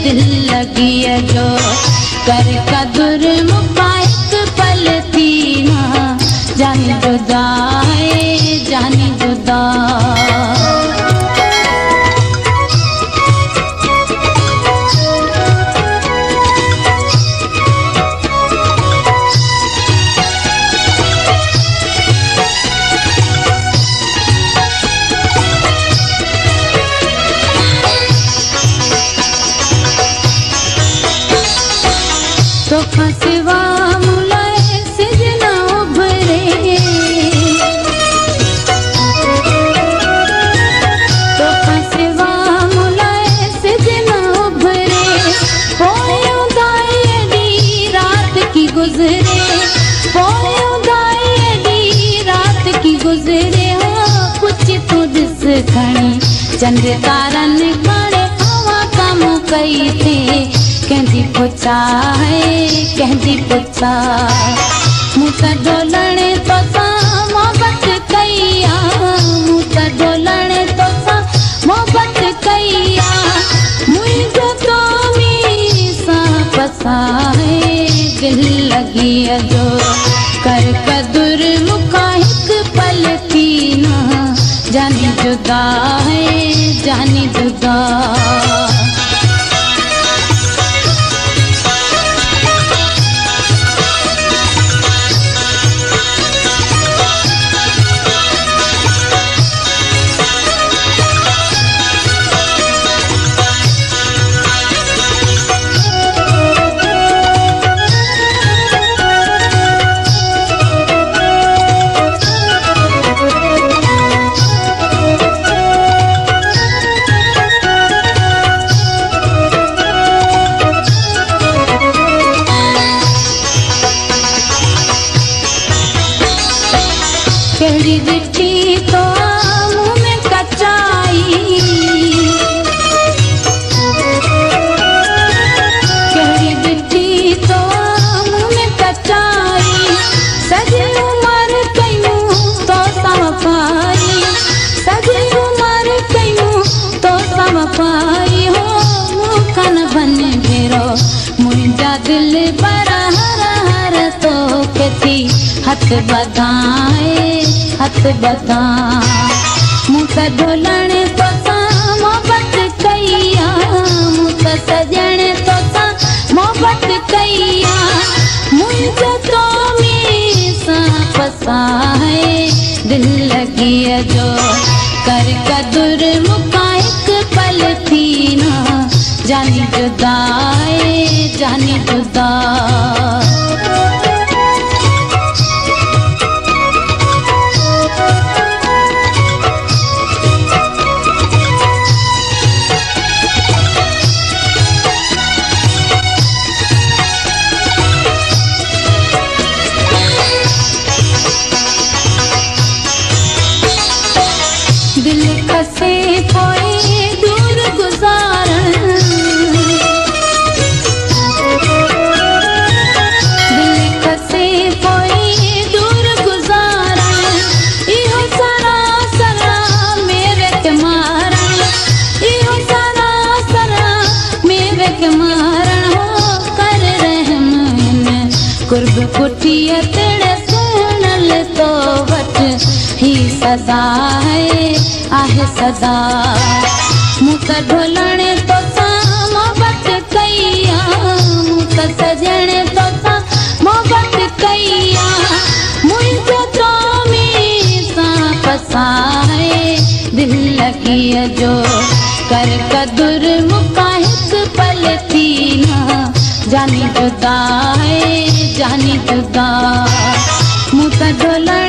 दिल लगी जो कर कदुर मुकाइक पल थी ना जानी जुदाए जानी जुदा तो फसवा मुलाए सिजना उभरे तो फसवा मुलाए सिजना उभरे पोयों दाई दी रात की गुजरे पोयों दाई रात की गुजरे हो कुछ तो दिस खणी चंद तारन खड़े हवा कम कई थे कहती पुछा है कहती पुछा मुझे डोलने तो सा मोहब्बत कईया मुझे डोलने तो सा मोहब्बत कईया मुझे तो मीसा पसा है दिल लगी जो कर कदुर मुकाहिक पल थी ना जानी जुदा है जानी जुदा केड़ी दिठी तो मुँह में कचाई केड़ी दिठी तो मुँह में कचाई सजी उम्र कयूं तो समफाई सजी उम्र कयूं तो समफाई हो मुँह कन बन घेरो मुझा दिल पर हर हर तो कती हथ बधाए हथ बता मुझे ढोलण तो सा मोहब्बत कईया मुझे सजण तो सा मोहब्बत कईया मुझे तो मीसा पसा है दिल लगी जो कर कदुर मुकाइक पल थी ना जानी जुदाए जानी जुदा दिल खसे पोए दूर गुजारण दिल खसे पोए दूर गुजारण इहो सारा सरा मेरे के मारण इहो सारा सरा मेरे के मारण हो कर रहम इन कुर्ब कुटिया तेरे सुनल तो वट ही सदा है आहे सदा मुझे ढोलने तो सा मोहब्बत कईया मुझे सजने तो सा मोहब्बत कईया मुझे तो मीसा पसा है दिल लगी जो कर कदुर मुकाहिक पल थी ना जानी जुदा है जानी जुदा मुझे ढोलने